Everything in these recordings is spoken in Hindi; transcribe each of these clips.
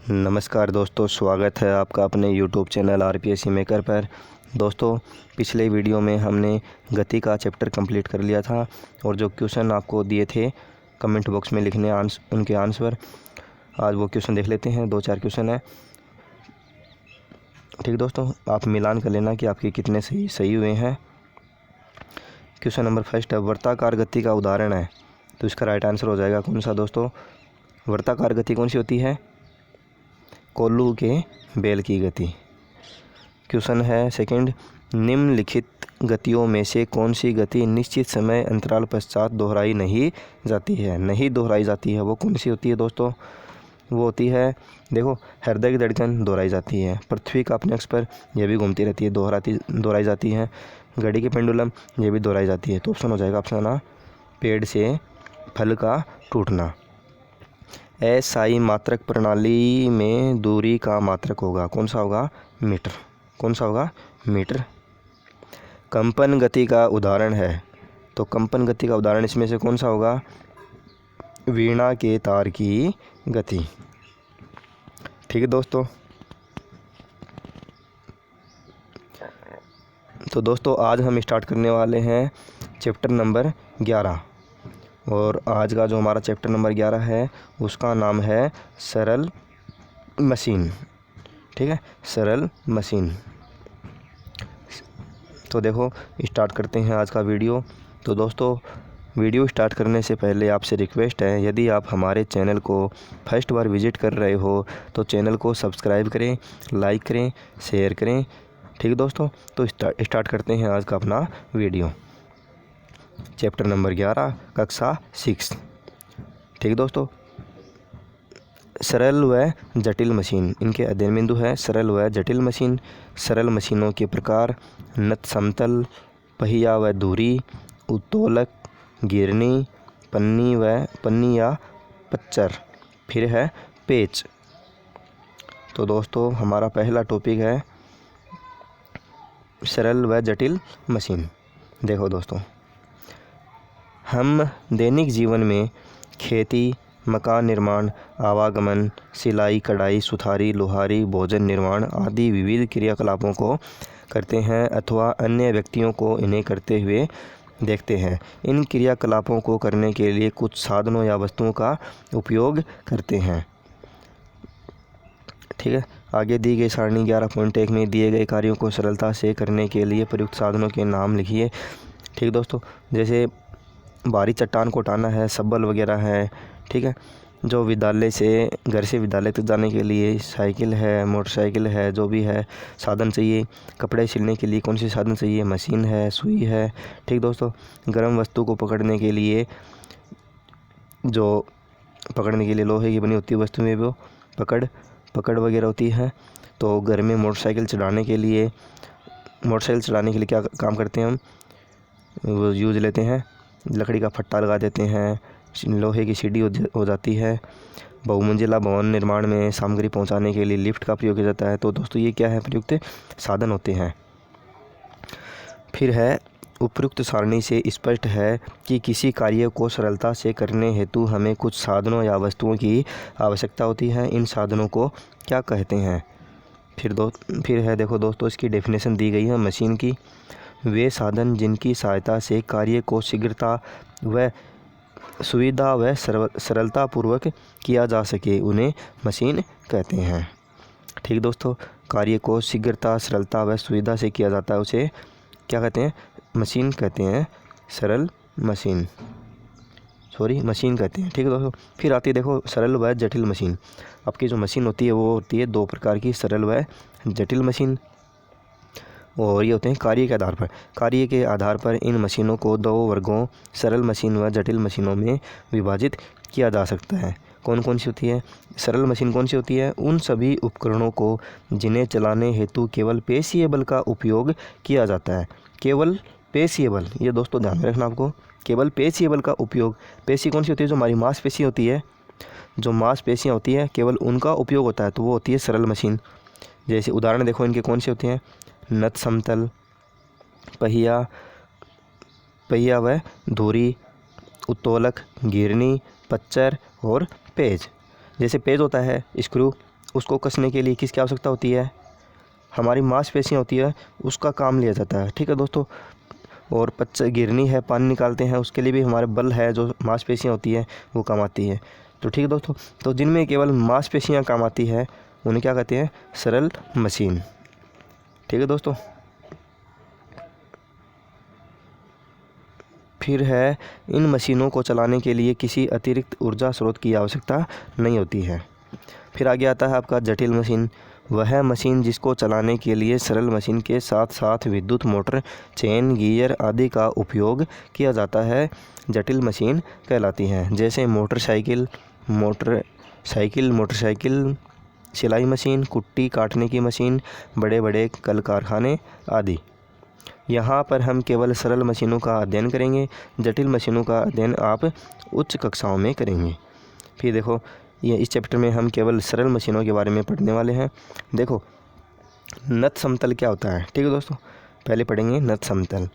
नमस्कार दोस्तों, स्वागत है आपका अपने YouTube चैनल RPSC मेकर पर। दोस्तों, पिछले वीडियो में हमने गति का चैप्टर कंप्लीट कर लिया था और जो क्वेश्चन आपको दिए थे कमेंट बॉक्स में लिखने उनके आंसर आज वो क्वेश्चन देख लेते हैं। 2-4 क्वेश्चन है। ठीक दोस्तों, आप मिलान कर लेना कि आपके कितने सही हुए हैं। क्वेश्चन नंबर फर्स्ट है, वर्ताकार गति का उदाहरण है, तो इसका राइट आंसर हो जाएगा कौन सा दोस्तों? वर्ताकार गति कौन सी होती है? कोल्लू के बैल की गति। क्वेश्चन है सेकंड, निम्नलिखित गतियों में से कौन सी गति निश्चित समय अंतराल पश्चात दोहराई नहीं जाती है? नहीं दोहराई जाती है, वो कौन सी होती है दोस्तों? वो होती है, देखो, हृदय की धड़कन दोहराई जाती है, पृथ्वी का अपने अक्ष पर यह भी घूमती रहती है, दोहराई जाती है, घड़ी की पेंडुलम ये भी दोहराई जाती है। तो ऑप्शन हो जाएगा ऑप्शन आ, पेड़ से फल का टूटना। अस्थायी मात्रक प्रणाली में दूरी का मात्रक होगा, कौन सा होगा? मीटर। कौन सा होगा? मीटर। कंपन गति का उदाहरण है, तो कंपन गति का उदाहरण इसमें से कौन सा होगा? वीणा के तार की गति। ठीक है दोस्तों। तो दोस्तों, आज हम स्टार्ट करने वाले हैं चैप्टर नंबर 11 और आज का जो हमारा चैप्टर नंबर 11 है उसका नाम है सरल मशीन। ठीक है, सरल मशीन। तो देखो, स्टार्ट करते हैं आज का वीडियो। तो दोस्तों, वीडियो स्टार्ट करने से पहले आपसे रिक्वेस्ट है, यदि आप हमारे चैनल को फर्स्ट बार विजिट कर रहे हो तो चैनल को सब्सक्राइब करें, लाइक करें, शेयर करें। ठीक है दोस्तों, तो स्टार्ट करते हैं आज का अपना वीडियो। चैप्टर नंबर 11, कक्षा 6। ठीक है दोस्तों, सरल व जटिल मशीन, इनके अध्ययन बिंदु है सरल व जटिल मशीन। सरल मशीनों के प्रकार: नत समतल, पहिया व धुरी, उत्तोलक, गिरनी, पन्नी या पच्चर, फिर है पेच। तो दोस्तों, हमारा पहला टॉपिक है सरल व जटिल मशीन। देखो दोस्तों, हम दैनिक जीवन में खेती, मकान निर्माण, आवागमन, सिलाई, कढ़ाई, सुथारी, लोहारी, भोजन निर्माण आदि विविध क्रियाकलापों को करते हैं अथवा अन्य व्यक्तियों को इन्हें करते हुए देखते हैं। इन क्रियाकलापों को करने के लिए कुछ साधनों या वस्तुओं का उपयोग करते हैं। ठीक है, आगे दी गई सारणी 11.1 में दिए गए कार्यों को सरलता से करने के लिए प्रयुक्त साधनों के नाम लिखिए। ठीक दोस्तों, जैसे भारी चट्टान को उठाना है, सब्बल वगैरह है। ठीक है, जो विद्यालय से घर से विद्यालय तक जाने के लिए साइकिल है, मोटरसाइकिल है, जो भी है साधन चाहिए। कपड़े सिलने के लिए कौन सी साधन चाहिए? मशीन है, सुई है। ठीक दोस्तों, गर्म वस्तु को पकड़ने के लिए लोहे की बनी होती है वस्तु में वो पकड़ वगैरह होती है। तो घर में मोटरसाइकिल चलाने के लिए क्या काम करते हैं हम? वो यूज़ लेते हैं, लकड़ी का फट्टा लगा देते हैं, लोहे की सीढ़ी हो जाती है। बहुमंजिला भवन निर्माण में सामग्री पहुंचाने के लिए लिफ्ट का प्रयोग किया जाता है। तो दोस्तों, ये क्या है? प्रयुक्त साधन होते हैं। फिर है, उपयुक्त सारणी से स्पष्ट है कि किसी कार्य को सरलता से करने हेतु हमें कुछ साधनों या वस्तुओं की आवश्यकता होती है। इन साधनों को क्या कहते हैं? फिर है, देखो दोस्तों, इसकी डेफिनेशन दी गई है मशीन की। वे साधन जिनकी सहायता से कार्य को शीघ्रता व सुविधा व सरलतापूर्वक किया जा सके, उन्हें मशीन कहते हैं। ठीक दोस्तों, कार्य को शीघ्रता, सरलता व सुविधा से किया जाता है, उसे क्या कहते हैं? मशीन कहते हैं। मशीन कहते हैं। ठीक है दोस्तों, फिर आती है, देखो, सरल व जटिल मशीन। आपकी जो मशीन होती है वो होती है 2 प्रकार की, सरल व जटिल मशीन। और ये होते हैं कार्य के आधार पर इन मशीनों को 2 वर्गों, सरल मशीन व जटिल मशीनों में विभाजित किया जा सकता है। कौन कौन सी होती है? सरल मशीन कौन सी होती है? उन सभी उपकरणों को जिन्हें चलाने हेतु केवल पेशीय बल का उपयोग किया जाता है। केवल पेशीय बल, ये दोस्तों ध्यान में रखना आपको, केवल पेशीय बल का उपयोग। पेशी कौन सी होती है? जो हमारी मांसपेशी होती है, जो मांसपेशियाँ होती है, केवल उनका उपयोग होता है, तो वो होती है सरल मशीन। जैसे उदाहरण देखो इनके कौन से होते हैं? नत समतल, पहिया व धुरी, उत्तोलक, गिरनी, पच्चर और पेज। जैसे पेज होता है स्क्रू, उसको कसने के लिए किसकी आवश्यकता होती है? हमारी मांसपेशियाँ होती है, उसका काम लिया जाता है। ठीक है दोस्तों। और गिरनी है, पानी निकालते हैं, उसके लिए भी हमारे बल है, जो मांसपेशियाँ होती है वो काम आती है। तो ठीक है दोस्तों, तो जिनमें केवल मांसपेशियाँ काम आती है उन्हें क्या कहते हैं? सरल मशीन। ठीक है दोस्तों। फिर है, इन मशीनों को चलाने के लिए किसी अतिरिक्त ऊर्जा स्रोत की आवश्यकता नहीं होती है। फिर आगे आता है आपका जटिल मशीन। वह मशीन जिसको चलाने के लिए सरल मशीन के साथ साथ विद्युत मोटर, चेन, गियर आदि का उपयोग किया जाता है, जटिल मशीन कहलाती है। जैसे मोटरसाइकिल, मोटरसाइकिल, सिलाई मशीन, कुट्टी काटने की मशीन, बड़े बड़े कल कारखाने आदि। यहाँ पर हम केवल सरल मशीनों का अध्ययन करेंगे, जटिल मशीनों का अध्ययन आप उच्च कक्षाओं में करेंगे। फिर देखो, ये इस चैप्टर में हम केवल सरल मशीनों के बारे में पढ़ने वाले हैं। देखो, नत समतल क्या होता है? ठीक है दोस्तों, पहले पढ़ेंगे नत समतल।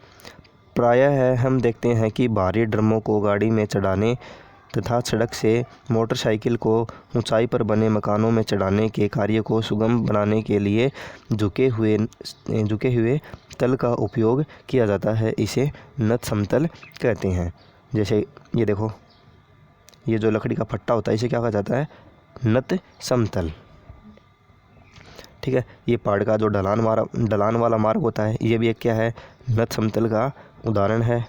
प्रायः है हम देखते हैं कि भारी ड्रमों को गाड़ी में चढ़ाने तथा सड़क से मोटरसाइकिल को ऊंचाई पर बने मकानों में चढ़ाने के कार्य को सुगम बनाने के लिए झुके हुए तल का उपयोग किया जाता है। इसे नत समतल कहते हैं। जैसे ये देखो, ये जो लकड़ी का फट्टा होता है इसे क्या कहा जाता है? नत समतल। ठीक है। ये पहाड़ का जो ढलान वाला मार्ग होता है, ये भी एक क्या है? नत समतल का उदाहरण है।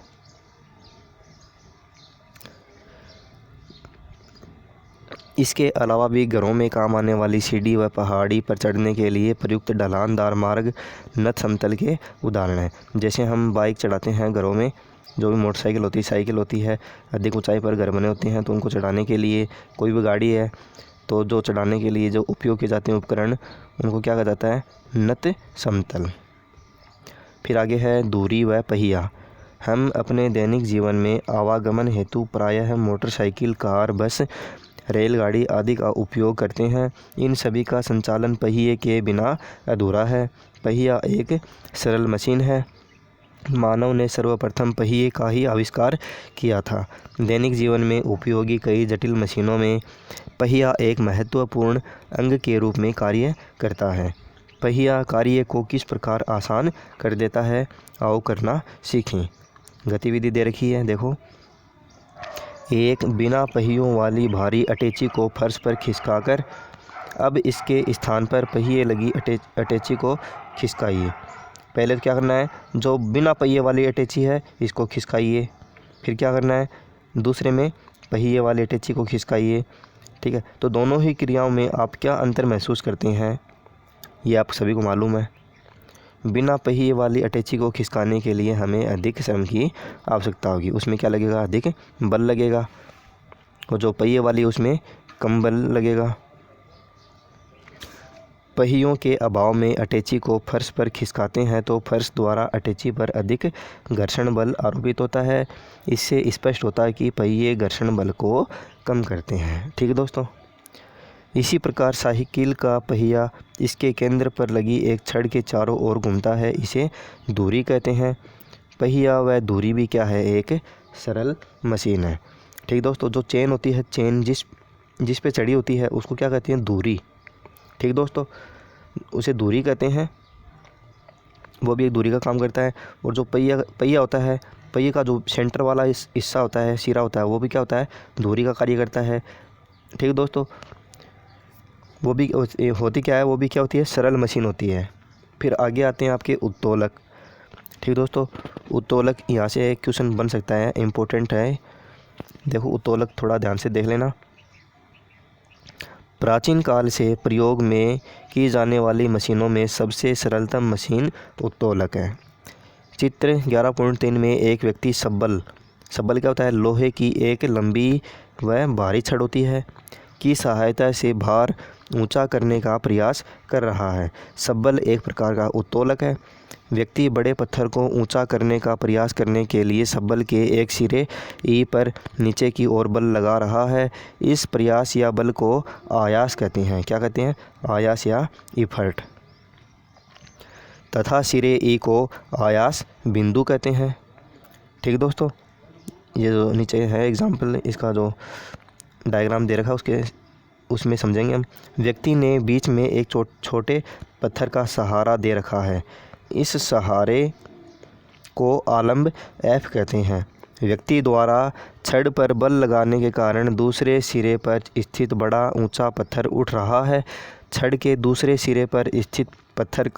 इसके अलावा भी घरों में काम आने वाली सीढ़ी व पहाड़ी पर चढ़ने के लिए प्रयुक्त ढलानदार मार्ग नत समतल के उदाहरण हैं। जैसे हम बाइक चढ़ाते हैं घरों में, जो भी मोटरसाइकिल होती है, साइकिल होती है, अधिक ऊंचाई पर घर बने होते हैं, तो उनको चढ़ाने के लिए, कोई भी गाड़ी है तो जो चढ़ाने के लिए जो उपयोग किए जाते हैं उपकरण, उनको क्या कहा जाता है? नत समतल। फिर आगे है दूरी व पहिया। हम अपने दैनिक जीवन में आवागमन हेतु प्रायः मोटरसाइकिल, कार, बस, रेलगाड़ी आदि का उपयोग करते हैं। इन सभी का संचालन पहिए के बिना अधूरा है। पहिया एक सरल मशीन है। मानव ने सर्वप्रथम पहिए का ही आविष्कार किया था। दैनिक जीवन में उपयोगी कई जटिल मशीनों में पहिया एक महत्वपूर्ण अंग के रूप में कार्य करता है। पहिया कार्य को किस प्रकार आसान कर देता है, आओ करना सीखें। गतिविधि दे रखी है, देखो। एक बिना पहियों वाली भारी अटैची को फर्श पर खिसकाकर अब इसके स्थान पर पहिए लगी अटैची को खिसकाइए। पहले तो क्या करना है? जो बिना पहिए वाली अटैची है इसको खिसकाइए। फिर क्या करना है? दूसरे में पहिए वाली अटैची को खिसकाइए। ठीक है। तो दोनों ही क्रियाओं में आप क्या अंतर महसूस करते हैं, ये आप सभी को मालूम है। बिना पहिए वाली अटैची को खिसकाने के लिए हमें अधिक श्रम की आवश्यकता होगी। उसमें क्या लगेगा? अधिक बल लगेगा। और जो पहिए वाली उसमें कम बल लगेगा। पहियों के अभाव में अटैची को फर्श पर खिसकाते हैं तो फर्श द्वारा अटैची पर अधिक घर्षण बल आरोपित होता है। इससे स्पष्ट होता है कि पहिए घर्षण बल को कम करते हैं। ठीक है दोस्तों। इसी प्रकार साइकिल का पहिया इसके केंद्र पर लगी एक छड़ के चारों ओर घूमता है, इसे धुरी कहते हैं। पहिया व धुरी भी क्या है? एक सरल मशीन है। ठीक दोस्तों। जो चेन होती है, चेन जिस पे चढ़ी होती है उसको क्या कहते हैं? धुरी। ठीक दोस्तों, उसे धुरी कहते हैं। वो भी एक धुरी का काम करता है। और जो पहिया होता है, पहिए का जो सेंटर वाला हिस्सा होता है, सिरा होता है, वो भी क्या होता है? धुरी का कार्य करता है। ठीक दोस्तों। वो भी होती क्या है? वो भी क्या होती है? सरल मशीन होती है। फिर आगे आते हैं आपके उत्तोलक। ठीक दोस्तों, उत्तोलक यहाँ से क्वेश्चन बन सकता है, इम्पोर्टेंट है। देखो, उत्तोलक थोड़ा ध्यान से देख लेना। प्राचीन काल से प्रयोग में की जाने वाली मशीनों में सबसे सरलतम मशीन उत्तोलक है। चित्र 11.3 में एक व्यक्ति सब्बल क्या होता है? लोहे की एक लंबी व भारी छड़ होती है की सहायता से भार ऊंचा करने का प्रयास कर रहा है। सब्बल एक प्रकार का उत्तोलक है। व्यक्ति बड़े पत्थर को ऊंचा करने का प्रयास करने के लिए सब्बल के एक सिरे ई पर नीचे की ओर बल लगा रहा है। इस प्रयास या बल को आयास कहते हैं। क्या कहते हैं? आयास या इफर्ट। तथा सिरे ई को आयास बिंदु कहते हैं। ठीक दोस्तों, ये जो नीचे है एग्जाम्पल, इसका जो डायग्राम दे रखा है उसमें समझेंगे हम। व्यक्ति ने बीच में एक छोटे पत्थर का सहारा दे रखा है। इस सहारे को आलम्ब F कहते हैं। व्यक्ति द्वारा छड़ पर बल लगाने के कारण दूसरे सिरे पर स्थित बड़ा ऊंचा पत्थर उठ रहा है। छड़ के दूसरे सिरे पर स्थित पत्थर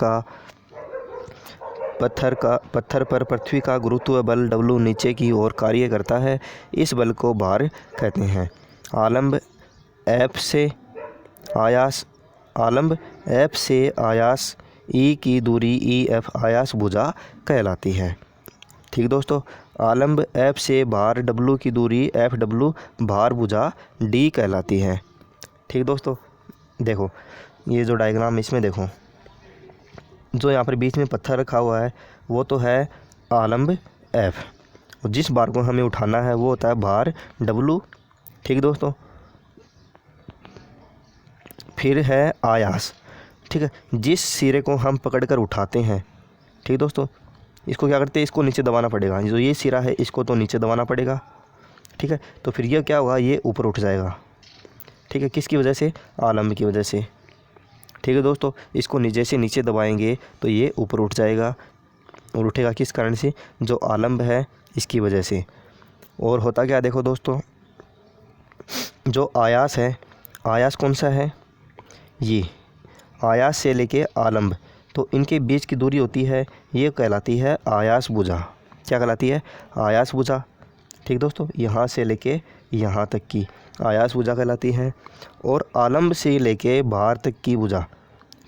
पर पृथ्वी का गुरुत्व बल W नीचे की ओर कार्य करता है। इस बल को भार कहते हैं। आलम्ब F से आयास E की दूरी EF आयास भुजा कहलाती है। ठीक दोस्तों, आलम्ब F से भार W की दूरी FW भार भुजा D कहलाती है। ठीक दोस्तों, देखो ये जो डायग्राम इसमें देखो, जो यहाँ पर बीच में पत्थर रखा हुआ है वो तो है आलम्ब F, और जिस भार को हमें उठाना है वो होता है भार W। ठीक दोस्तों, फिर है आयास। ठीक है, जिस सिरे को हम पकड़कर उठाते हैं, ठीक दोस्तों, इसको क्या करते हैं, इसको नीचे दबाना पड़ेगा। जो ये सिरा है इसको तो नीचे दबाना पड़ेगा। ठीक है, तो फिर ये क्या होगा, ये ऊपर उठ जाएगा। ठीक है, किसकी वजह से, आलम्ब की वजह से। ठीक है दोस्तों, इसको जैसे नीचे दबाएंगे तो ये ऊपर उठ जाएगा, और उठेगा किस कारण से, जो आलम्ब है इसकी वजह से। और होता क्या, देखो दोस्तों, जो आयास है, आयास कौन सा है, ये आयास से लेके आलम्ब, तो इनके बीच की दूरी होती है, ये कहलाती है आयास भुजा। क्या कहलाती है, आयास भुजा। ठीक दोस्तों, यहाँ से लेके यहाँ तक की आयास भुजा कहलाती है। और आलम्ब से लेके भार तक की भुजा,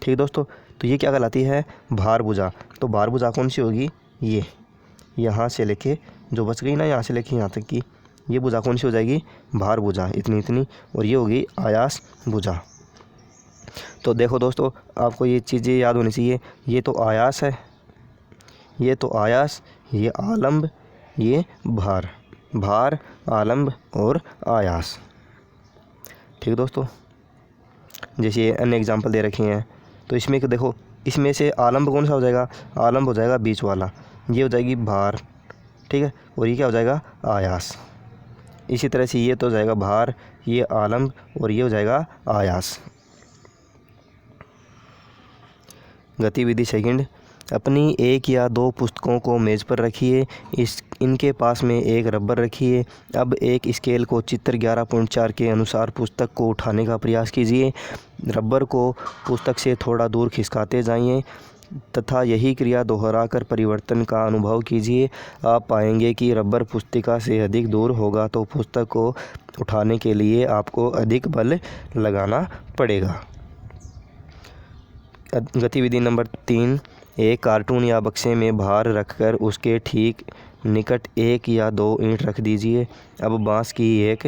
ठीक दोस्तों, तो ये क्या कहलाती है, भार भुजा। तो भार भुजा कौन सी होगी, ये यहाँ से लेके जो बच गई ना, यहाँ से लेके यहाँ तक की, ये भुजा कौन सी हो जाएगी, भार भुजा, इतनी इतनी, और ये होगी आयास भुजा। तो देखो दोस्तों, आपको ये चीज़ें याद होनी चाहिए। ये तो आयास है, ये तो आयास, ये आलम्ब, ये भार, भार, आलम्ब और आयास। ठीक दोस्तों, जैसे ये अन्य एग्जाम्पल दे रखे हैं, तो इसमें देखो, इसमें से आलम्ब कौन सा हो जाएगा, आलम्ब हो जाएगा बीच वाला, ये हो जाएगी भार। ठीक है, और ये क्या हो जाएगा, आयास। इसी तरह से ये तो हो जाएगा भार, ये आलम्ब, और ये हो जाएगा आयास। गतिविधि सेकंड, अपनी एक या दो पुस्तकों को मेज़ पर रखिए। इनके पास में एक रबर रखिए। अब एक स्केल को चित्र 11.4 के अनुसार पुस्तक को उठाने का प्रयास कीजिए। रबर को पुस्तक से थोड़ा दूर खिसकाते जाइए तथा यही क्रिया दोहराकर परिवर्तन का अनुभव कीजिए। आप पाएंगे कि रबर पुस्तिका से अधिक दूर होगा तो पुस्तक को उठाने के लिए आपको अधिक बल लगाना पड़ेगा। गतिविधि नंबर 3, एक कार्टून या बक्से में भार रखकर उसके ठीक निकट 1 या 2 ईंट रख दीजिए। अब बांस की एक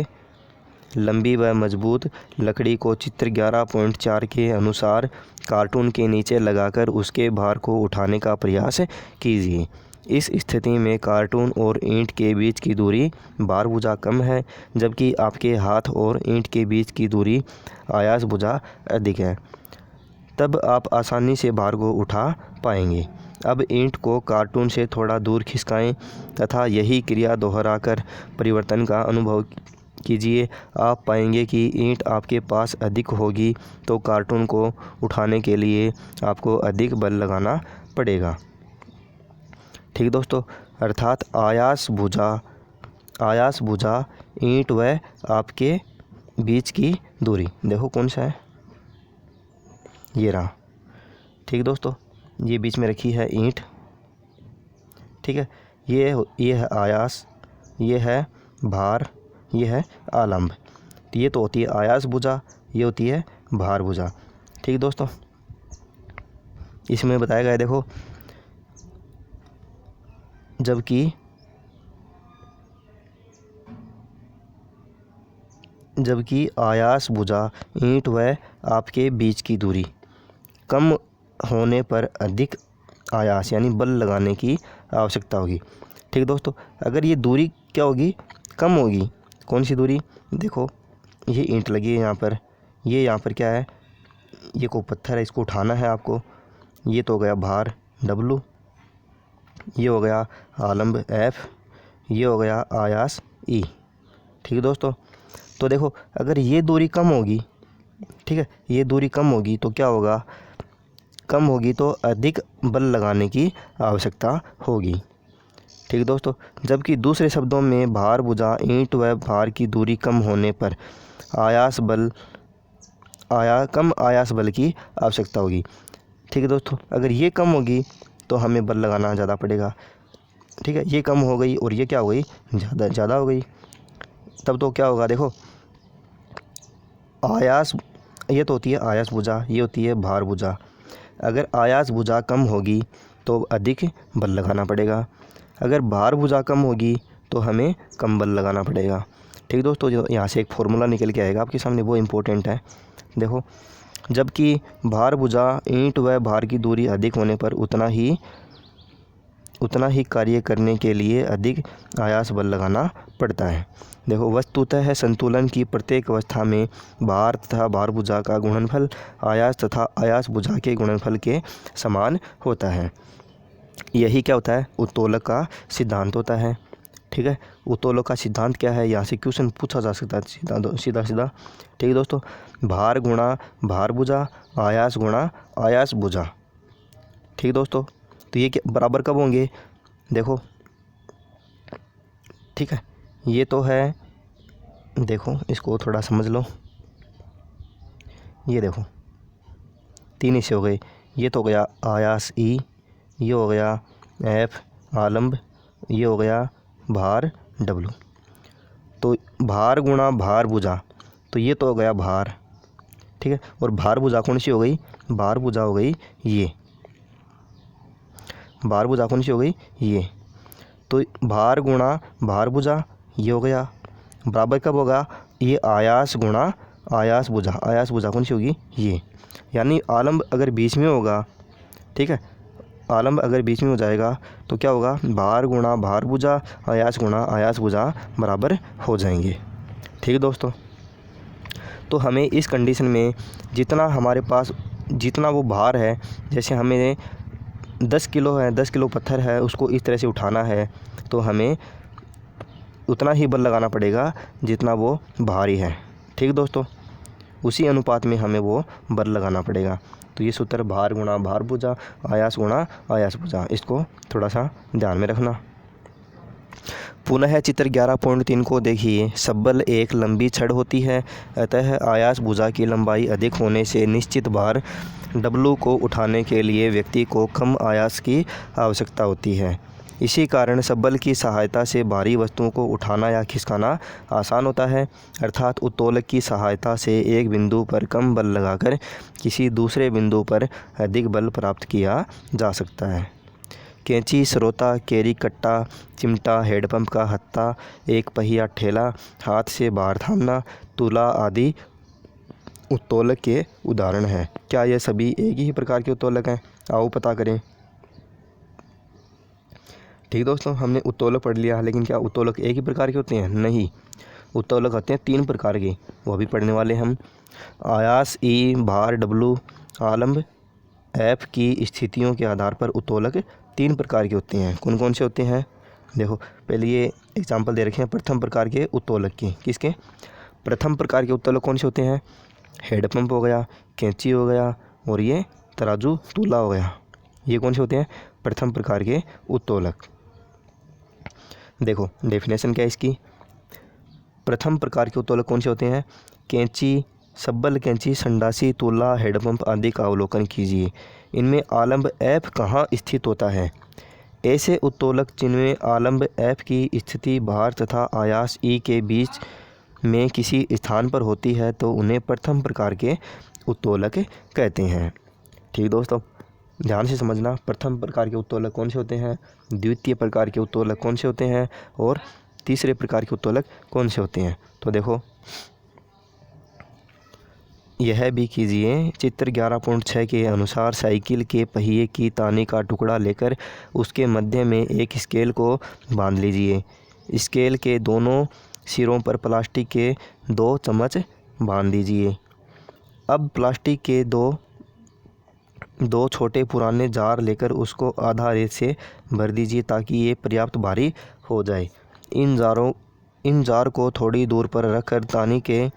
लंबी व मजबूत लकड़ी को चित्र 11.4 के अनुसार कार्टून के नीचे लगाकर उसके भार को उठाने का प्रयास कीजिए। इस स्थिति में कार्टून और ईंट के बीच की दूरी भार भुजा कम है, जबकि आपके हाथ और ईंट के बीच की दूरी आयास भुजा अधिक है। तब आप आसानी से भार को उठा पाएंगे। अब ईंट को कार्टून से थोड़ा दूर खिसकाएं तथा यही क्रिया दोहराकर परिवर्तन का अनुभव कीजिए। आप पाएंगे कि ईंट आपके पास अधिक होगी तो कार्टून को उठाने के लिए आपको अधिक बल लगाना पड़ेगा। ठीक दोस्तों, अर्थात आयास भुजा ईंट व आपके बीच की दूरी, देखो कौन सा है, ये रहा। ठीक दोस्तों, ये बीच में रखी है ईंट। ठीक है, ये है आयास, ये है भार, ये है आलम्ब। ये तो होती है आयास भुजा, ये होती है भार भुजा। ठीक दोस्तों, इसमें बताया गया है, देखो, जबकि आयास भुजा ईंट व आपके बीच की दूरी कम होने पर अधिक आयास यानी बल लगाने की आवश्यकता होगी। ठीक दोस्तों, अगर ये दूरी क्या होगी, कम होगी, कौन सी दूरी, देखो ये ईंट लगी है यहाँ पर, ये यहाँ पर क्या है, ये को पत्थर है, इसको उठाना है आपको। ये तो हो गया भार W, ये हो गया आलम्ब F, ये हो गया आयास E। ठीक है दोस्तों, तो देखो अगर ये दूरी कम होगी ठीक है, ये दूरी कम होगी तो क्या होगा, कम होगी तो अधिक बल लगाने की आवश्यकता होगी। ठीक दोस्तों, जबकि दूसरे शब्दों में भार भुजा ईंट व भार की दूरी कम होने पर कम आयास बल की आवश्यकता होगी। ठीक है दोस्तों, अगर ये कम होगी तो हमें बल लगाना ज़्यादा पड़ेगा। ठीक है, ये कम हो गई और ये क्या हो गई, ज़्यादा हो गई। तब तो क्या होगा, देखो आयास, ये तो होती है आयास भुजा, ये होती है भार भुजा। अगर आयास भुजा कम होगी तो अधिक बल लगाना पड़ेगा, अगर भार भुजा कम होगी तो हमें कम बल लगाना पड़ेगा। ठीक दोस्तों, जो यहाँ से एक फॉर्मूला निकल के आएगा आपके सामने, वो इम्पोर्टेंट है। देखो, जबकि भार भुजा ईंट व भार की दूरी अधिक होने पर उतना ही कार्य करने के लिए अधिक आयास बल लगाना पड़ता है। देखो, वस्तुतः संतुलन की प्रत्येक अवस्था में भार तथा भार भुजा का गुणनफल आयास तथा आयास भुजा के गुणनफल के समान होता है। यही क्या होता है, उत्तोलक का सिद्धांत होता है। ठीक है, उत्तोलक का सिद्धांत क्या है, यहाँ से क्वेश्चन पूछा जा सकता है सीधा। ठीक है दोस्तों, भार गुणा भार भुजा, आयास गुणा आयास भुजा। ठीक दोस्तों, तो ये बराबर कब होंगे, देखो। ठीक है, ये तो है, देखो इसको थोड़ा समझ लो। ये देखो 3 हिस्से हो गए, ये तो हो गया आयास ई, ये हो गया एफ आलम्ब, ये हो गया भार डब्लू। तो भार गुणा भार भुजा, तो ये तो हो गया भार। ठीक है, और भार भुजा कौन सी हो गई, भार भुजा हो गई ये, भार भुजा कौन सी हो गई ये। तो भार गुणा भार भुजा ये हो गया, बराबर कब होगा, ये आयास गुणा आयास भुजा, आयास भुजा कौन सी होगी ये। यानी आलम्ब अगर बीच में होगा, ठीक है, आलम्ब अगर बीच में हो जाएगा तो क्या होगा, भार गुणा भार भुजा आयास गुणा आयास भुजा बराबर हो जाएंगे। ठीक है दोस्तों, तो हमें इस कंडीशन में जितना हमारे पास जितना वो भार है, जैसे हमें 10 किलो है, 10 किलो पत्थर है, उसको इस तरह से उठाना है तो हमें उतना ही बल लगाना पड़ेगा जितना वो भारी है। ठीक दोस्तों, उसी अनुपात में हमें वो बल लगाना पड़ेगा। तो ये सूत्र भार गुणा भार भुजा आयास गुणा आयास भुजा, इसको थोड़ा सा ध्यान में रखना। पुनः चित्र 11.3 को देखिए। सबल एक लंबी छड़ होती है, अतः आयास भुजा की लंबाई अधिक होने से निश्चित भार डब्लू को उठाने के लिए व्यक्ति को कम आयास की आवश्यकता होती है। इसी कारण सबल की सहायता से भारी वस्तुओं को उठाना या खिसकाना आसान होता है, अर्थात उत्तोलक की सहायता से एक बिंदु पर कम बल लगाकर किसी दूसरे बिंदु पर अधिक बल प्राप्त किया जा सकता है। कैंची, स्रोता, केरी कट्टा, चिमटा, हेडपंप का हत्था, एक पहिया ठेला, हाथ से भार थामना, तुला आदि उत्तोलक के उदाहरण हैं। क्या ये सभी एक ही प्रकार के उत्तोलक हैं? आओ पता करें। ठीक दोस्तों, हमने उत्तोलक पढ़ लिया, लेकिन क्या उत्तोलक एक ही प्रकार के होते हैं? नहीं, उत्तोलक होते हैं 3 प्रकार के, वो भी पढ़ने वाले हम। आयास ई, भार डब्लू, आलम्ब एफ की स्थितियों के आधार पर उत्तोलक 3 प्रकार के होते हैं। कौन कौन से होते हैं? देखो, पहले ये एग्जाम्पल दे रखे हैं प्रथम प्रकार के उत्तोलक के। किसके? प्रथम प्रकार के उत्तोलक कौन से होते हैं? हेडपंप हो गया, कैंची हो गया, और ये तराजू तुला हो गया। ये कौन से होते हैं? प्रथम प्रकार के उत्तोलक। देखो डेफिनेशन क्या है इसकी। प्रथम प्रकार के उत्तोलक कौन से होते हैं? कैंची, सबल कैंची, संडासी, तुला, हेडपंप आदि का अवलोकन कीजिए। इनमें आलम्ब एफ कहाँ स्थित होता है? ऐसे उत्तोलक जिनमें आलम्ब एफ की स्थिति भार तथा आयास ई के बीच में किसी स्थान पर होती है तो उन्हें प्रथम प्रकार के उत्तोलक कहते हैं। ठीक दोस्तों, ध्यान से समझना, प्रथम प्रकार के उत्तोलक कौन से होते हैं, द्वितीय प्रकार के उत्तोलक कौन से होते हैं, और तीसरे प्रकार के उत्तोलक कौन से होते हैं। तो देखो, यह भी कीजिए। चित्र 11.6 के अनुसार साइकिल के पहिए की तानी का टुकड़ा लेकर उसके मध्य में एक स्केल को बांध लीजिए। स्केल के दोनों सिरों पर प्लास्टिक के 2 चम्मच बांध दीजिए। अब प्लास्टिक के दो छोटे पुराने जार लेकर उसको आधा रेत से भर दीजिए ताकि ये पर्याप्त भारी हो जाए। इन जार को थोड़ी दूर पर रखकर तानी के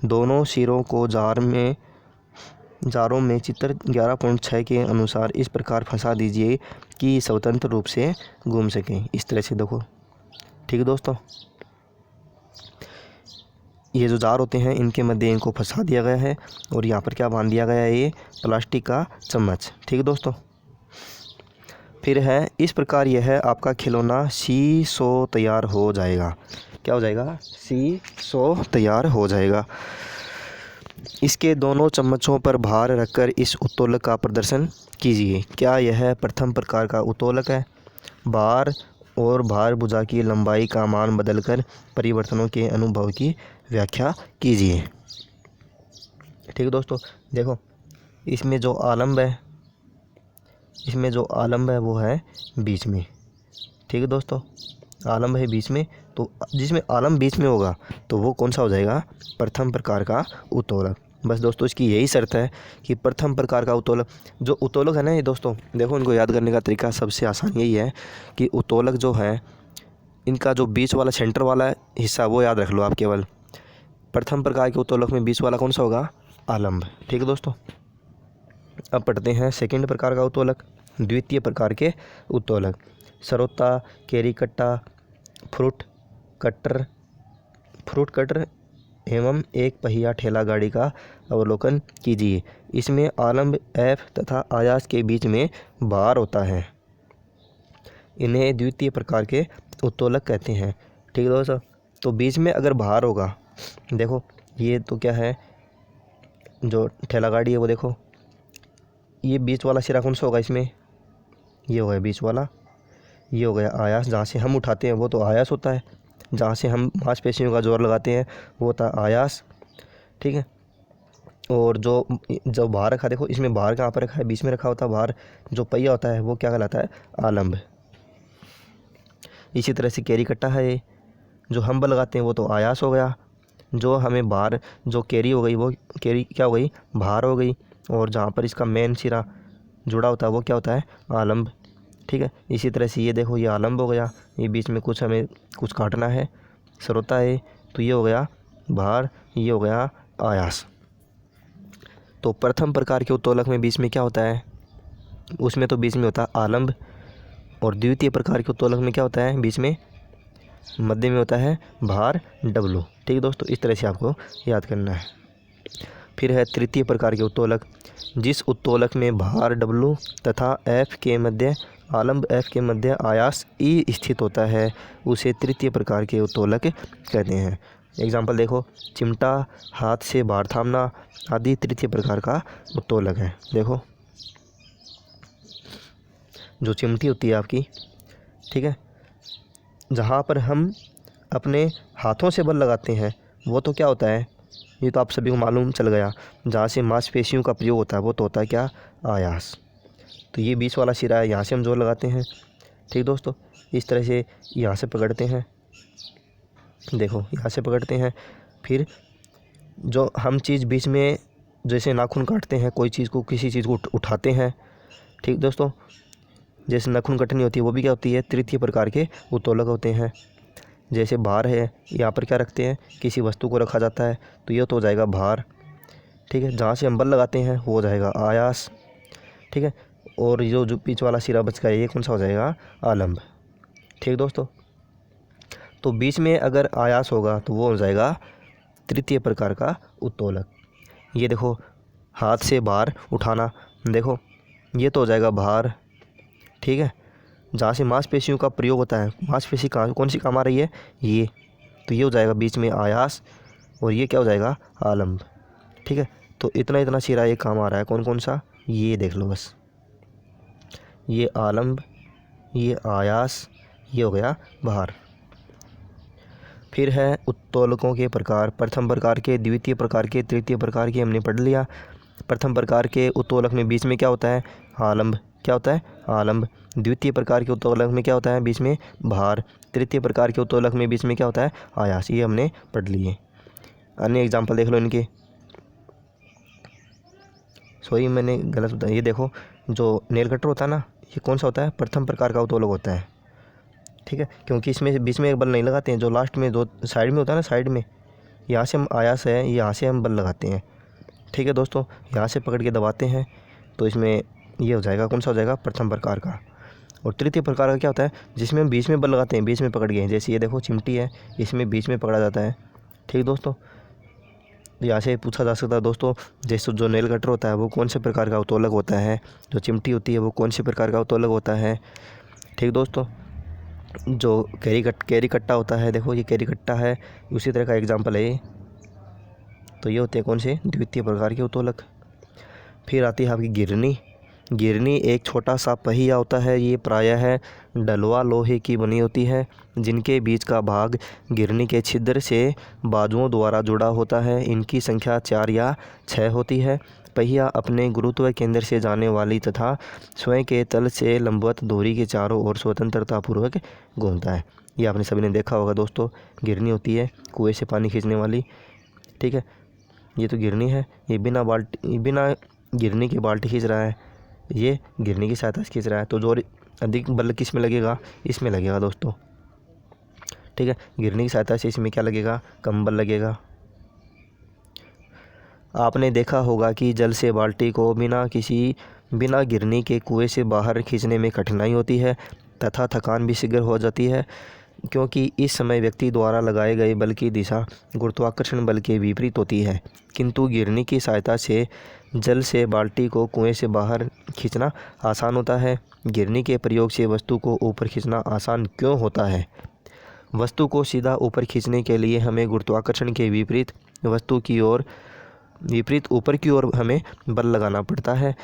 दोनों सिरों को जारों में चित्र 11.6 के अनुसार इस प्रकार फंसा दीजिए कि स्वतंत्र रूप से घूम सकें। इस तरह से देखो, ठीक है दोस्तों। ये जो जार होते हैं इनके मध्य इनको फंसा दिया गया है और यहाँ पर क्या बांध दिया गया है, ये प्लास्टिक का चम्मच। ठीक है दोस्तों। फिर है इस प्रकार यह आपका खिलौना सी-सॉ तैयार हो जाएगा। क्या हो जाएगा? सी-सॉ तैयार हो जाएगा। इसके दोनों चम्मचों पर भार रखकर इस उत्तोलक का प्रदर्शन कीजिए। क्या यह प्रथम प्रकार का उत्तोलक है? भार और भार भुजा की लंबाई का मान बदलकर परिवर्तनों के अनुभव की व्याख्या कीजिए। ठीक है दोस्तों। देखो, इसमें जो आलम्ब है वो है बीच में। ठीक है दोस्तों, आलम्ब है बीच में, तो जिसमें आलम्ब बीच में होगा तो वो कौन सा हो जाएगा? प्रथम प्रकार का उत्तोलक। बस दोस्तों, इसकी यही शर्त है कि प्रथम प्रकार का उत्तोलक, जो उत्तोलक है ना ये दोस्तों, देखो इनको याद करने का तरीका सबसे आसान यही है कि उत्तोलक जो है इनका जो बीच वाला सेंटर वाला हिस्सा वो याद रख लो आप केवल। प्रथम प्रकार के उत्तोलक में बीच वाला कौन सा होगा? आलम्ब। ठीक है दोस्तों। अब पढ़ते हैं सेकंड प्रकार का उत्तोलक, द्वितीय प्रकार के उत्तोलक। सरोता, कैरी कट्टा, फ्रूट कटर एवं एक पहिया ठेला गाड़ी का अवलोकन कीजिए। इसमें आलम्ब एफ तथा आयास के बीच में भार होता है। इन्हें द्वितीय प्रकार के उत्तोलक कहते हैं। ठीक है दोस्तों। तो बीच में अगर भार होगा, देखो ये तो क्या है, जो ठेला गाड़ी है वो देखो, ये बीच वाला सिरा कौन सा होगा इसमें? ये हो गया बीच वाला। ये हो गया आयास, जहाँ से हम उठाते हैं वो तो आयास होता है, जहाँ से हम मांसपेशियों का जोर लगाते हैं वो होता है आयास। ठीक है। और जो भार रखा, देखो इसमें भार कहाँ पर रखा है? बीच में रखा होता है भार। जो पहिया होता है वो क्या कहलाता है? आलम्ब। इसी तरह से कैरी कट्टा है, जो हम बल लगाते हैं वो तो आयास हो गया। जो हमें भार, जो कैरी हो गई वो कैरी क्या हो गई? भार हो गई। और जहाँ पर इसका मेन सिरा जुड़ा होता है वो क्या होता है? आलम्ब। ठीक है। इसी तरह से ये देखो, ये आलम्ब हो गया, ये बीच में हमें कुछ काटना है, सरोता है, तो ये हो गया भार, ये हो गया आयास। तो प्रथम प्रकार के उत्तोलक में बीच में क्या होता है? उसमें तो बीच में होता है आलम्ब। और द्वितीय प्रकार के उत्तोलक में क्या होता है? बीच में मध्य में होता है भार डब्लू। ठीक है दोस्तों, इस तरह से आपको याद करना है। फिर है तृतीय प्रकार के उत्तोलक। जिस उत्तोलक में भार डब्लू तथा एफ के मध्य, आलम्ब एफ के मध्य आयास ई स्थित होता है, उसे तृतीय प्रकार के उत्तोलक कहते हैं। एग्जाम्पल देखो, चिमटा, हाथ से भार थामना आदि तृतीय प्रकार का उत्तोलक है। देखो, जो चिमटी होती है आपकी, ठीक है, जहाँ पर हम अपने हाथों से बल लगाते हैं वो तो क्या होता है? ये तो आप सभी को मालूम चल गया। जहाँ से मांसपेशियों का प्रयोग होता है वो तो होता है क्या? आयास। तो ये बीच वाला सिरा है, यहाँ से हम जोर लगाते हैं। ठीक दोस्तों, इस तरह से यहाँ से पकड़ते हैं, देखो यहाँ से पकड़ते हैं। फिर जो हम चीज़ बीच में, जैसे नाखून काटते हैं, कोई चीज़ को, किसी चीज़ को उठाते हैं। ठीक दोस्तों, जैसे नाखून कटनी होती है वो भी क्या होती है? तृतीय प्रकार के उत्तोलक होते हैं। जैसे भार है, यहाँ पर क्या रखते हैं? किसी वस्तु को रखा जाता है, तो ये तो हो जाएगा भार। ठीक है। जहाँ से हम बल लगाते हैं वो हो जाएगा आयास। ठीक है। और जो बीच वाला सिरा बच गया ये कौन सा हो जाएगा? आलम्ब। ठीक दोस्तों। तो बीच में अगर आयास होगा तो वो हो जाएगा तृतीय प्रकार का उत्तोलक। ये देखो, हाथ से भार उठाना, देखो ये तो हो जाएगा भार। ठीक है। जहाँ से मांसपेशियों का प्रयोग होता है, मांसपेशी कौन सी काम आ रही है? ये, तो ये हो जाएगा बीच में आयास, और ये क्या हो जाएगा? आलम्ब। ठीक है। तो इतना सिरा ये काम आ रहा है, कौन कौन सा? ये देख लो बस, ये आलम्ब, ये आयास, ये हो गया भार। फिर है उत्तोलकों के प्रकार। प्रथम प्रकार के, द्वितीय प्रकार के, तृतीय प्रकार के हमने पढ़ लिया। प्रथम प्रकार के उत्तोलक में बीच में क्या होता है? आलम्ब। क्या होता है? आलम्ब। द्वितीय प्रकार के उत्तोलक में क्या होता है? बीच में भार। तृतीय प्रकार के उत्तोलक में बीच में क्या होता है? आयास। ये हमने पढ़ लिए। अन्य एग्जाम्पल देख लो इनके। सॉरी, मैंने गलत बताया। ये देखो, जो नेल कटर होता है ना, ये कौन सा होता है? प्रथम प्रकार का उत्तोलक होता है। ठीक है। क्योंकि इसमें बीच में एक बल नहीं लगाते हैं, जो लास्ट में, जो साइड में होता है ना, साइड में यहाँ से हम आयास है, यहाँ से हम बल लगाते हैं। ठीक है दोस्तों, यहाँ से पकड़ के दबाते हैं तो इसमें ये हो जाएगा, कौन सा हो जाएगा, प्रथम प्रकार का। और तृतीय प्रकार का क्या होता है, जिसमें हम बीच में बल लगाते हैं, बीच में पकड़ गए। जैसे ये देखो चिमटी है, इसमें बीच में पकड़ा जाता है। ठीक दोस्तों, यहाँ से पूछा जा सकता है दोस्तों, जैसे जो नेल कटर होता है वो कौन से प्रकार का उत्तोलक होता है, जो चिमटी होती है वो कौन से प्रकार का उत्तोलक होता है। ठीक दोस्तों, जो कैरी कट्टा होता है, देखो ये कैरी कट्टा है, उसी तरह का एग्जाम्पल है ये। तो ये होते हैं कौन से, द्वितीय प्रकार के उत्तोलक। फिर आती है आपकी गिरनी। गिरनी एक छोटा सा पहिया होता है, ये प्रायः डलवा लोहे की बनी होती है, जिनके बीच का भाग गिरनी के छिद्र से बाजुओं द्वारा जुड़ा होता है। इनकी संख्या 4 या 6 होती है। पहिया अपने गुरुत्व केंद्र से जाने वाली तथा स्वयं के तल से लंबवत धुरी के चारों ओर स्वतंत्रतापूर्वक घूमता है। ये आपने सभी ने देखा होगा दोस्तों, गिरनी होती है कुएं से पानी खींचने वाली। ठीक है, ये तो गिरनी है, ये बिना गिरनी के बाल्टी खींच रहा है, ये गिरनी की सहायता से खींच रहा है। तो जो अधिक बल किस में लगेगा, इसमें लगेगा दोस्तों। ठीक है, गिरनी की सहायता से इसमें क्या लगेगा, कम बल लगेगा। आपने देखा होगा कि जल से बाल्टी को बिना गिरनी के कुएं से बाहर खींचने में कठिनाई होती है तथा थकान भी शीघ्र हो जाती है, क्योंकि इस समय व्यक्ति द्वारा लगाए गए बल की दिशा गुरुत्वाकर्षण बल के विपरीत होती है। किंतु गिरनी की सहायता से जल से बाल्टी को कुएं से बाहर खींचना आसान होता है। गिरनी के प्रयोग से वस्तु को ऊपर खींचना आसान क्यों होता है? वस्तु को सीधा ऊपर खींचने के लिए हमें गुरुत्वाकर्षण के विपरीत ऊपर की ओर हमें बल लगाना पड़ता है,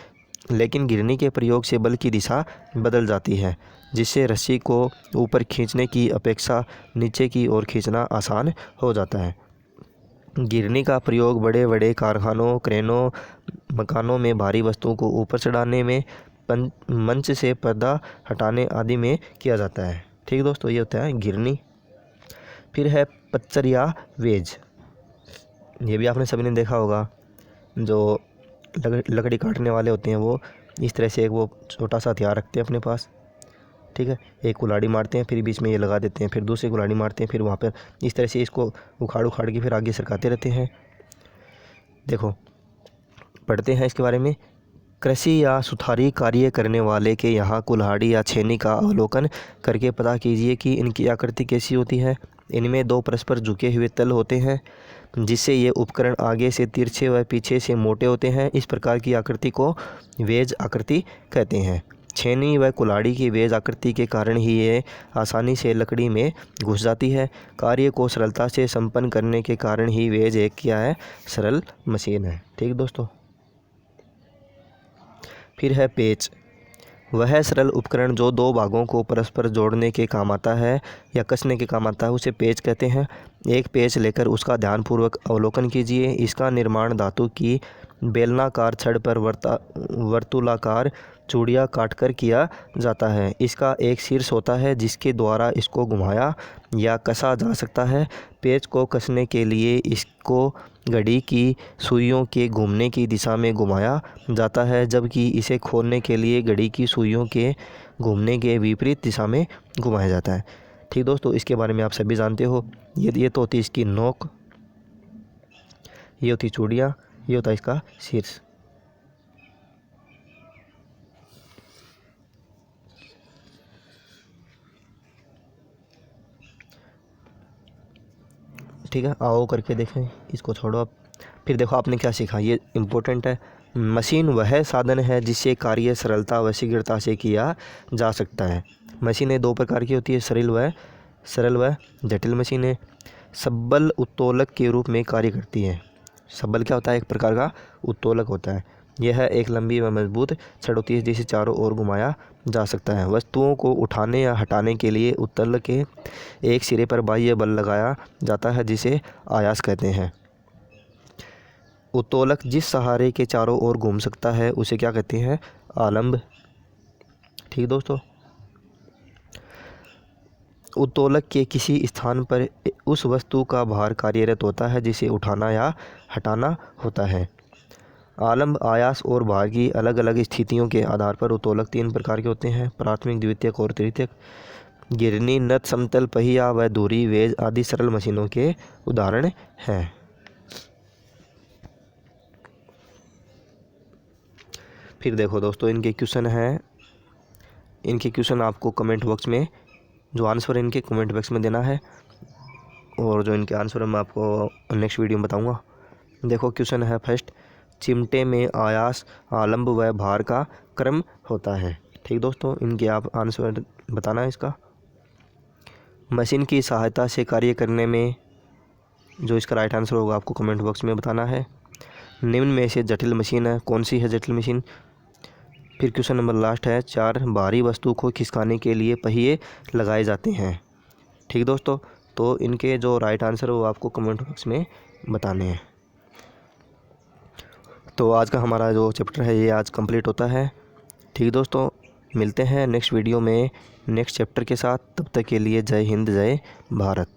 लेकिन गिरनी के प्रयोग से बल की दिशा बदल जाती है, जिससे रस्सी को ऊपर खींचने की अपेक्षा नीचे की ओर खींचना आसान हो जाता है। गिरनी का प्रयोग बड़े बड़े कारखानों, क्रेनों, मकानों में भारी वस्तुओं को ऊपर चढ़ाने में, मंच से पर्दा हटाने आदि में किया जाता है। ठीक दोस्तों, ये होता है गिरनी। फिर है पच्चर या वेज। ये भी आपने सभी ने देखा होगा, जो लकड़ी काटने वाले होते हैं वो इस तरह से एक वो छोटा सा हथियार रखते हैं अपने पास। ठीक है, एक कुल्हाड़ी मारते हैं, फिर बीच में ये लगा देते हैं, फिर दूसरी कुल्हाड़ी मारते हैं, फिर वहाँ पर इस तरह से इसको उखाड़ के फिर आगे सरकाते रहते हैं। देखो पढ़ते हैं इसके बारे में। कृषि या सुथारी कार्य करने वाले के यहाँ कुल्हाड़ी या छेनी का अवलोकन करके पता कीजिए कि इनकी आकृति कैसी होती है। इनमें 2 परस्पर झुके हुए तल होते हैं, जिससे ये उपकरण आगे से तिरछे व पीछे से मोटे होते हैं। इस प्रकार की आकृति को वेज आकृति कहते हैं। छेनी व कुल्हाड़ी की वेज आकृति के कारण ही ये आसानी से लकड़ी में घुस जाती है। कार्य को सरलता से संपन्न करने के कारण ही वेज एक क्या है, सरल मशीन है। ठीक दोस्तों, फिर है पेच। वह सरल उपकरण जो 2 भागों को परस्पर जोड़ने के काम आता है या कसने के काम आता है, उसे पेच कहते हैं। एक पेच लेकर उसका ध्यानपूर्वक अवलोकन कीजिए। इसका निर्माण धातु की बेलनाकार छड़ पर वर्तुलाकार चूड़ियाँ काटकर किया जाता है। इसका एक शीर्ष होता है जिसके द्वारा इसको घुमाया या कसा जा सकता है। पेच को कसने के लिए इसको घड़ी की सुइयों के घूमने की दिशा में घुमाया जाता है, जबकि इसे खोलने के लिए घड़ी की सुइयों के घूमने के विपरीत दिशा में घुमाया जाता है। ठीक दोस्तों, इसके बारे में आप सभी जानते हो। ये तो होती इसकी नोक, ये होती चूड़ियाँ, ये होता है इसका शीर्ष। ठीक है, आओ करके देखें, इसको छोड़ो आप। फिर देखो आपने क्या सीखा, ये इम्पोर्टेंट है। मशीन वह साधन है जिससे कार्य सरलता व शीघ्रता से किया जा सकता है। मशीनें 2 प्रकार की होती है, सरल व जटिल मशीनें। सबल उत्तोलक के रूप में कार्य करती है। सबल क्या होता है, एक प्रकार का उत्तोलक होता है। यह एक लंबी व मजबूत छड़ होती है जिसे चारों ओर घुमाया जा सकता है। वस्तुओं को उठाने या हटाने के लिए उत्तोलक के एक सिरे पर बाह्य बल लगाया जाता है, जिसे आयास कहते हैं। उत्तोलक जिस सहारे के चारों ओर घूम सकता है उसे क्या कहते हैं, आलंब। ठीक दोस्तों, उत्तोलक के किसी स्थान पर उस वस्तु का भार कार्यरत होता है जिसे उठाना या हटाना होता है। आलंब, आयास और भार की अलग अलग स्थितियों के आधार पर उत्तोलक 3 प्रकार के होते हैं, प्राथमिक, द्वितीयक और तृतीयक। गिरनी, नट, समतल पहिया व धुरी वेज आदि सरल मशीनों के उदाहरण हैं। फिर देखो दोस्तों, इनके क्वेश्चन हैं। इनके क्वेश्चन आपको कमेंट बॉक्स में, जो आंसर है इनके कमेंट बॉक्स में देना है, और जो इनके आंसर है मैं आपको नेक्स्ट वीडियो में बताऊंगा। देखो क्वेश्चन है फर्स्ट, चिमटे में आयास, आलंब व भार का क्रम होता है। ठीक दोस्तों, इनके आप आंसर बताना है इसका। मशीन की सहायता से कार्य करने में, जो इसका राइट आंसर होगा आपको कमेंट बॉक्स में बताना है। निम्न में से जटिल मशीन है, कौन सी है जटिल मशीन। फिर क्वेश्चन नंबर लास्ट है, 4 भारी वस्तु को खिसकाने के लिए पहिए लगाए जाते हैं। ठीक दोस्तों, तो इनके जो राइट आंसर है वो आपको कमेंट बॉक्स में बताने हैं। तो आज का हमारा जो चैप्टर है ये आज कंप्लीट होता है। ठीक दोस्तों, मिलते हैं नेक्स्ट वीडियो में नेक्स्ट चैप्टर के साथ। तब तक के लिए जय हिंद, जय भारत।